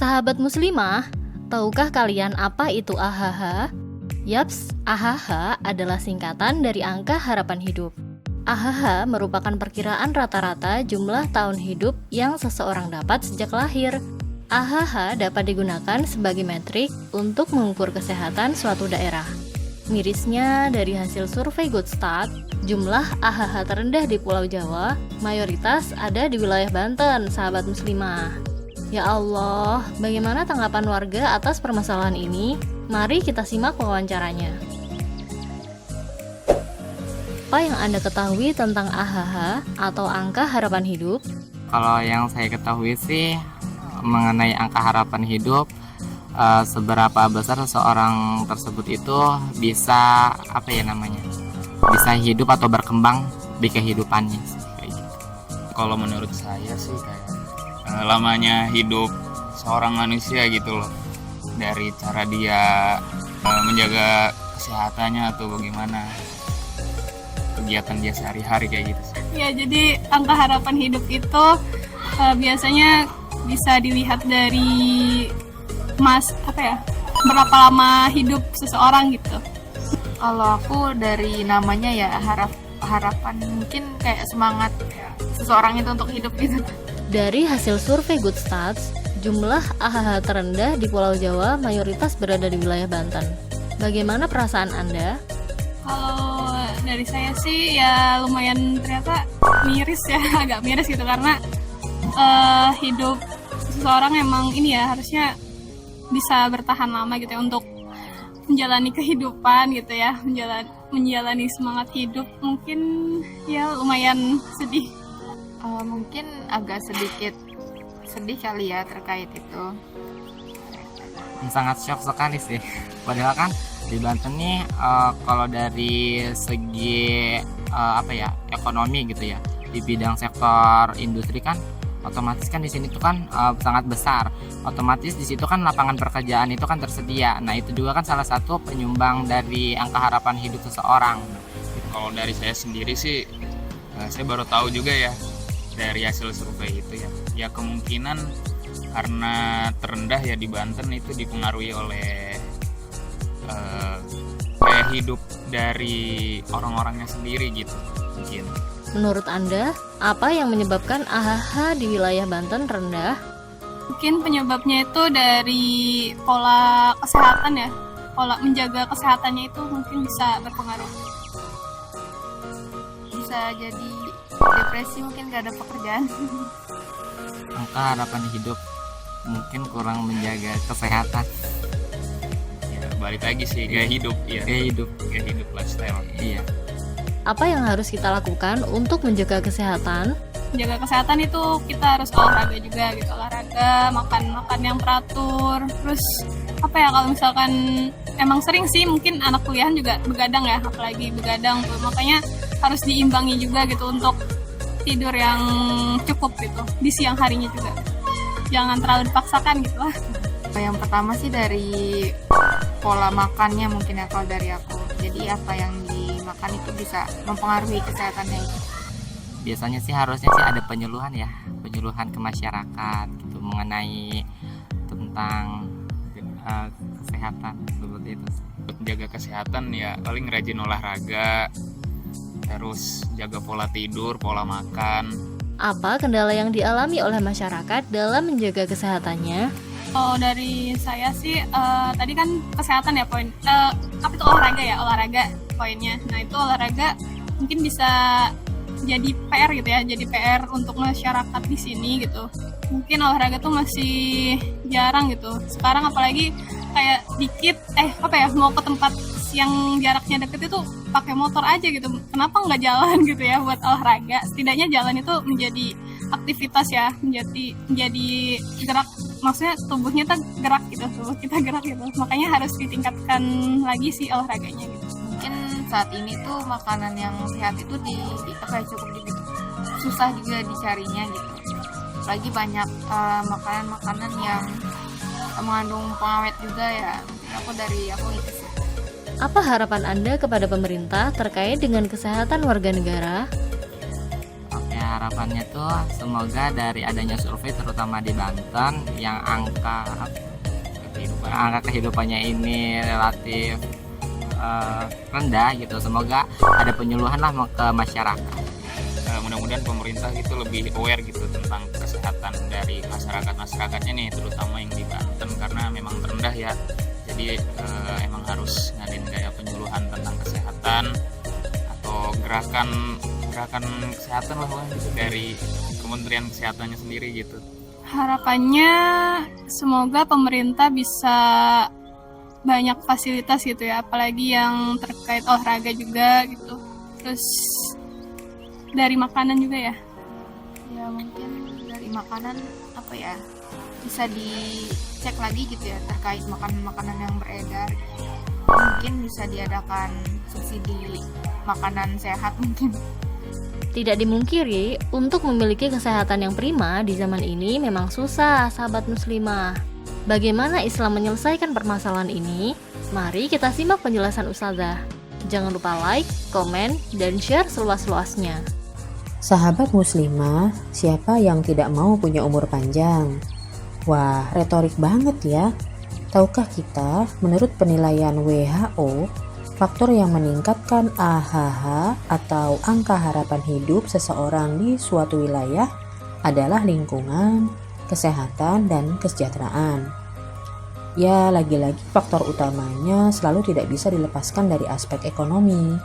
Sahabat muslimah, tahukah kalian apa itu AHH? Yaps, AHH adalah singkatan dari angka harapan hidup. AHH merupakan perkiraan rata-rata jumlah tahun hidup yang seseorang dapat sejak lahir. AHH dapat digunakan sebagai metrik untuk mengukur kesehatan suatu daerah. Mirisnya, dari hasil survei Good Start, jumlah AHH terendah di Pulau Jawa mayoritas ada di wilayah Banten, sahabat muslimah. Ya Allah, bagaimana tanggapan warga atas permasalahan ini? Mari kita simak wawancaranya. Apa yang Anda ketahui tentang AHH atau angka harapan hidup? Kalau yang saya ketahui sih mengenai angka harapan hidup, seberapa besar seseorang tersebut itu bisa bisa hidup atau berkembang di kehidupannya sih, kayak gitu. Kalau menurut saya sih kayak lamanya hidup seorang manusia gitu loh, dari cara dia menjaga kesehatannya atau bagaimana kegiatan dia sehari-hari kayak gitu sih. Ya, jadi angka harapan hidup itu biasanya bisa dilihat dari berapa lama hidup seseorang gitu. Kalau aku dari namanya ya harapan, mungkin kayak semangat seseorang itu untuk hidup gitu. Dari hasil survei Good Stats, jumlah AHH terendah di Pulau Jawa mayoritas berada di wilayah Banten. Bagaimana perasaan Anda? Kalau dari saya sih ya lumayan ternyata miris ya, agak miris gitu karena hidup seseorang emang ini ya harusnya bisa bertahan lama gitu ya untuk menjalani kehidupan gitu ya, menjalani semangat hidup. Mungkin ya lumayan sedih. Mungkin agak sedikit sedih kali ya terkait itu. Sangat shock sekali sih. Padahal kan di Banten nih kalau dari segi ekonomi gitu ya, di bidang sektor industri kan otomatis kan di sini tuh kan sangat besar. Otomatis di situ kan lapangan pekerjaan itu kan tersedia. Nah, itu juga kan salah satu penyumbang dari angka harapan hidup seseorang. Kalau dari saya sendiri sih saya baru tahu juga ya dari hasil survei itu ya kemungkinan karena terendah ya di Banten itu dipengaruhi oleh gaya hidup dari orang-orangnya sendiri gitu mungkin. Menurut Anda, apa yang menyebabkan AHH di wilayah Banten rendah? Mungkin penyebabnya itu dari pola kesehatan ya, pola menjaga kesehatannya itu mungkin bisa berpengaruh. Bisa jadi depresi, mungkin gak ada pekerjaan. Angka harapan hidup mungkin kurang menjaga kesehatan. Ya, balik lagi sih gaya hidup ya. Gaya hidup lifestyle. Iya. Apa yang harus kita lakukan untuk menjaga kesehatan? Menjaga kesehatan itu kita harus olahraga juga gitu, olahraga, makan yang teratur. Terus kalau misalkan emang sering sih mungkin anak kuliahan juga begadang ya, apalagi begadang tuh, makanya harus diimbangi juga gitu untuk tidur yang cukup gitu di siang harinya juga, jangan terlalu dipaksakan gitu lah. Yang pertama sih dari pola makannya mungkin ya kalau dari aku, jadi apa yang dimakan itu bisa mempengaruhi kesehatannya itu. Biasanya sih harusnya sih ada penyuluhan ke masyarakat gitu mengenai tentang kesehatan seperti itu. Untuk menjaga kesehatan ya paling rajin olahraga, terus jaga pola tidur, pola makan. Apa kendala yang dialami oleh masyarakat dalam menjaga kesehatannya? Oh, dari saya sih tadi kan kesehatan ya poin. Apa itu olahraga poinnya. Nah, itu olahraga mungkin bisa jadi PR gitu ya, jadi PR untuk masyarakat di sini gitu. Mungkin olahraga tuh masih jarang gitu. Sekarang apalagi kayak dikit mau ke tempat yang jaraknya deket itu pakai motor aja gitu. Kenapa nggak jalan gitu ya buat olahraga? Setidaknya jalan itu menjadi aktivitas ya, menjadi gerak. Maksudnya tubuhnya tuh gerak gitu, tubuh kita gerak gitu. Makanya harus ditingkatkan lagi sih olahraganya gitu. Mungkin saat ini tuh makanan yang sehat itu cukup susah juga dicarinya gitu. Lagi banyak makanan-makanan yang mengandung pengawet juga ya. Aku itu sih. Apa harapan Anda kepada pemerintah terkait dengan kesehatan warga negara? Oke, harapannya tuh semoga dari adanya survei terutama di Banten yang angka kehidupannya ini relatif rendah gitu, semoga ada penyuluhan lah ke masyarakat. Mudah-mudahan pemerintah gitu lebih aware gitu tentang kesehatan dari masyarakatnya nih, terutama yang di Banten karena memang terendah ya. Jadi emang harus ngadain kayak penyuluhan tentang kesehatan atau gerakan kesehatan lah gitu dari Kementerian Kesehatannya sendiri gitu. Harapannya semoga pemerintah bisa banyak fasilitas gitu ya, apalagi yang terkait olahraga juga gitu. Terus dari makanan juga ya. Ya mungkin dari makanan apa ya, bisa dicek lagi gitu ya terkait makanan-makanan yang beredar. Mungkin bisa diadakan subsidi makanan sehat mungkin. Tidak dimungkiri, untuk memiliki kesehatan yang prima di zaman ini memang susah, sahabat muslimah. Bagaimana Islam menyelesaikan permasalahan ini? Mari kita simak penjelasan Ustazah. Jangan lupa like, komen, dan share seluas-luasnya. Sahabat muslimah, siapa yang tidak mau punya umur panjang? Wah, retorik banget ya. Tahukah kita, menurut penilaian WHO, faktor yang meningkatkan AHH atau angka harapan hidup seseorang di suatu wilayah adalah lingkungan, kesehatan, dan kesejahteraan. Ya, lagi-lagi faktor utamanya selalu tidak bisa dilepaskan dari aspek ekonomi.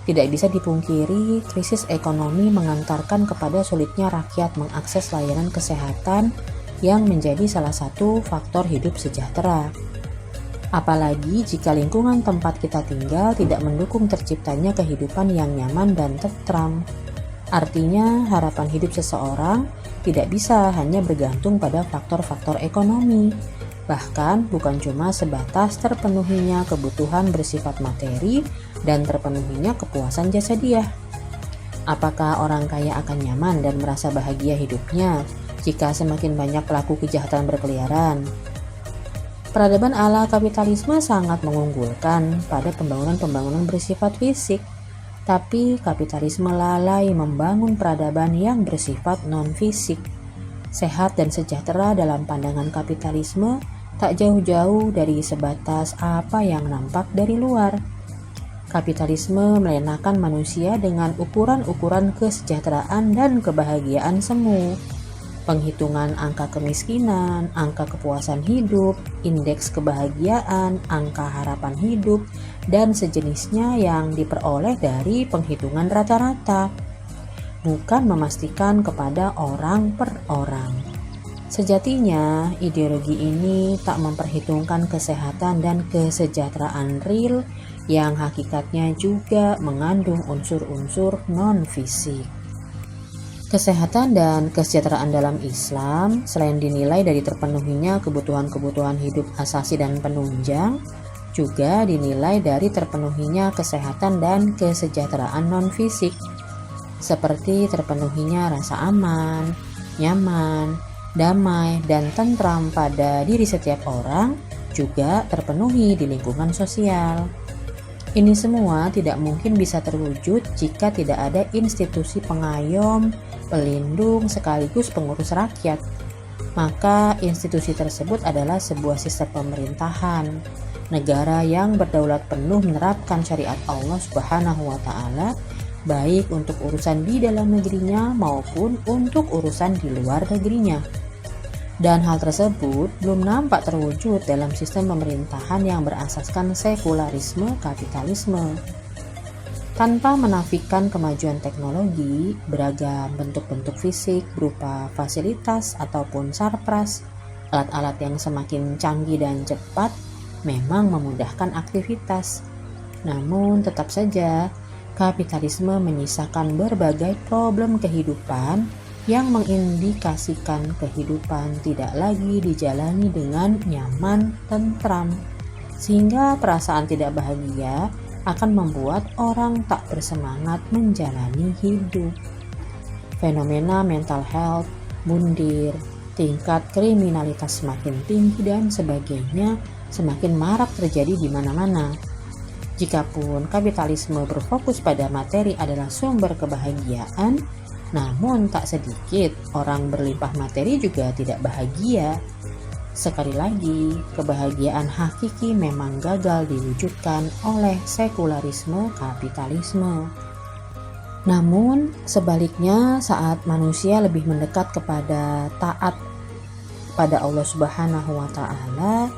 Tidak bisa dipungkiri, krisis ekonomi mengantarkan kepada sulitnya rakyat mengakses layanan kesehatan yang menjadi salah satu faktor hidup sejahtera. Apalagi jika lingkungan tempat kita tinggal tidak mendukung terciptanya kehidupan yang nyaman dan tentram. Artinya, harapan hidup seseorang tidak bisa hanya bergantung pada faktor-faktor ekonomi. Bahkan bukan cuma sebatas terpenuhinya kebutuhan bersifat materi dan terpenuhinya kepuasan jasadiah. Apakah orang kaya akan nyaman dan merasa bahagia hidupnya jika semakin banyak pelaku kejahatan berkeliaran? Peradaban ala kapitalisme sangat mengunggulkan pada pembangunan bersifat fisik, tapi kapitalisme lalai membangun peradaban yang bersifat non-fisik. Sehat dan sejahtera dalam pandangan kapitalisme tak jauh-jauh dari sebatas apa yang nampak dari luar. Kapitalisme melenakan manusia dengan ukuran-ukuran kesejahteraan dan kebahagiaan semu. Penghitungan angka kemiskinan, angka kepuasan hidup, indeks kebahagiaan, angka harapan hidup, dan sejenisnya yang diperoleh dari penghitungan rata-rata, bukan memastikan kepada orang per orang. Sejatinya, ideologi ini tak memperhitungkan kesehatan dan kesejahteraan real yang hakikatnya juga mengandung unsur-unsur non-fisik. Kesehatan dan kesejahteraan dalam Islam selain dinilai dari terpenuhinya kebutuhan-kebutuhan hidup asasi dan penunjang, juga dinilai dari terpenuhinya kesehatan dan kesejahteraan non-fisik, seperti terpenuhinya rasa aman, nyaman, damai, dan tentram pada diri setiap orang, juga terpenuhi di lingkungan sosial. Ini semua tidak mungkin bisa terwujud jika tidak ada institusi pengayom, pelindung, sekaligus pengurus rakyat. Maka institusi tersebut adalah sebuah sistem pemerintahan, negara yang berdaulat penuh menerapkan syariat Allah Subhanahu wa Ta'ala, baik untuk urusan di dalam negerinya maupun untuk urusan di luar negerinya. Dan hal tersebut belum nampak terwujud dalam sistem pemerintahan yang berasaskan sekularisme kapitalisme. Tanpa menafikan kemajuan teknologi, beragam bentuk-bentuk fisik berupa fasilitas ataupun sarpras, alat-alat yang semakin canggih dan cepat memang memudahkan aktivitas. Namun tetap saja, kapitalisme menyisakan berbagai problem kehidupan yang mengindikasikan kehidupan tidak lagi dijalani dengan nyaman, tentram, sehingga perasaan tidak bahagia akan membuat orang tak bersemangat menjalani hidup. Fenomena mental health, bundir, tingkat kriminalitas semakin tinggi dan sebagainya semakin marak terjadi di mana-mana. Jikapun kapitalisme berfokus pada materi adalah sumber kebahagiaan, Namun tak sedikit orang berlimpah materi juga tidak bahagia. Sekali lagi, kebahagiaan hakiki memang gagal diwujudkan oleh sekularisme kapitalisme. Namun, sebaliknya saat manusia lebih mendekat kepada taat pada Allah Subhanahu wa Ta'ala,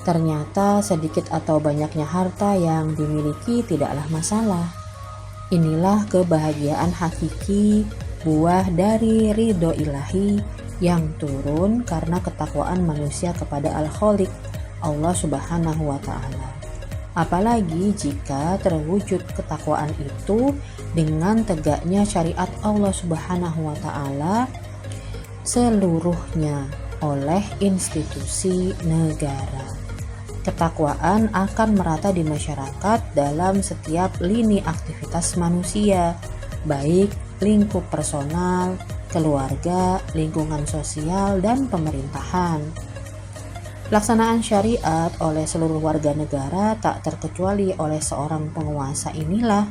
ternyata sedikit atau banyaknya harta yang dimiliki tidaklah masalah. Inilah kebahagiaan hakiki, buah dari ridho ilahi yang turun karena ketakwaan manusia kepada Al-Khaliq, Allah Subhanahu wa Ta'ala. Apalagi jika terwujud ketakwaan itu dengan tegaknya syariat Allah Subhanahu wa Ta'ala seluruhnya oleh institusi negara. Ketakwaan akan merata di masyarakat dalam setiap lini aktivitas manusia, baik lingkup personal, keluarga, lingkungan sosial, dan pemerintahan. Pelaksanaan syariat oleh seluruh warga negara tak terkecuali oleh seorang penguasa inilah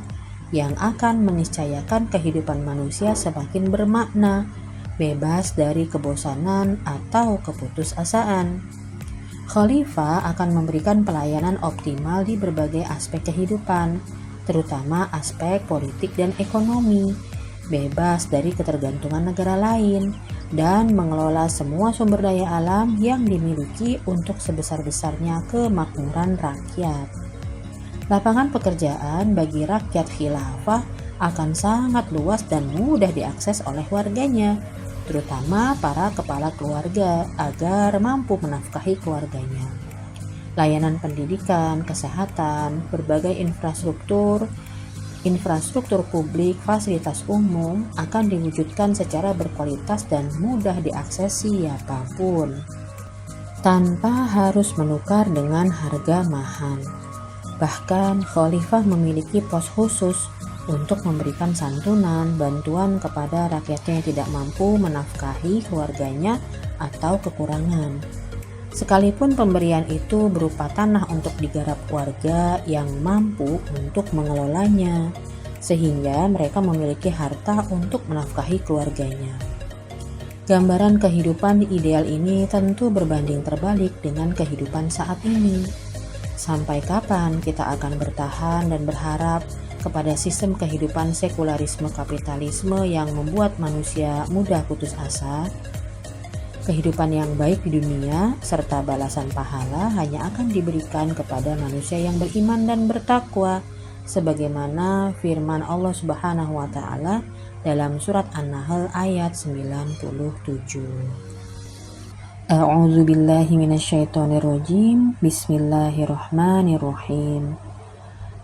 yang akan meniscayakan kehidupan manusia semakin bermakna, bebas dari kebosanan atau keputusasaan. Khalifah akan memberikan pelayanan optimal di berbagai aspek kehidupan, terutama aspek politik dan ekonomi, bebas dari ketergantungan negara lain, dan mengelola semua sumber daya alam yang dimiliki untuk sebesar-besarnya kemakmuran rakyat. Lapangan pekerjaan bagi rakyat khilafah akan sangat luas dan mudah diakses oleh warganya, terutama para kepala keluarga agar mampu menafkahi keluarganya. Layanan pendidikan, kesehatan, berbagai infrastruktur publik, fasilitas umum akan diwujudkan secara berkualitas dan mudah diakses siapapun, tanpa harus menukar dengan harga mahal. Bahkan Khalifah memiliki pos khusus untuk memberikan santunan, bantuan kepada rakyatnya yang tidak mampu menafkahi keluarganya atau kekurangan. Sekalipun pemberian itu berupa tanah untuk digarap warga yang mampu untuk mengelolanya, sehingga mereka memiliki harta untuk menafkahi keluarganya. Gambaran kehidupan ideal ini tentu berbanding terbalik dengan kehidupan saat ini. Sampai kapan kita akan bertahan dan berharap kepada sistem kehidupan sekularisme kapitalisme yang membuat manusia mudah putus asa? Kehidupan yang baik di dunia serta balasan pahala hanya akan diberikan kepada manusia yang beriman dan bertakwa, sebagaimana firman Allah Subhanahu wa Ta'ala dalam surat An-Nahl ayat 97. A'udzu billahi minasyaitonir rajim. Bismillahirrahmanirrahim.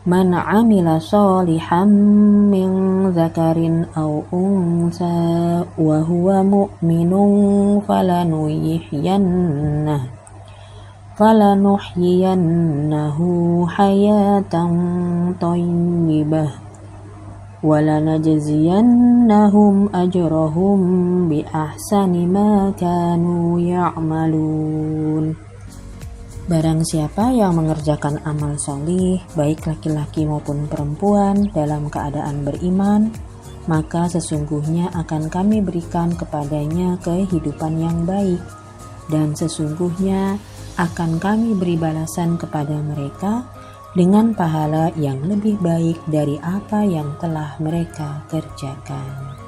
Man 'amila shalihan min dzakarin aw unsa wa huwa mu'minun falanuhyiyannahu hayatan thayyibah wa lanajziyannahum ajrahum bi ahsani ma kanu ya'malun. Barang siapa yang mengerjakan amal solih, baik laki-laki maupun perempuan, dalam keadaan beriman, maka sesungguhnya akan kami berikan kepadanya kehidupan yang baik, dan sesungguhnya akan kami beri balasan kepada mereka dengan pahala yang lebih baik dari apa yang telah mereka kerjakan.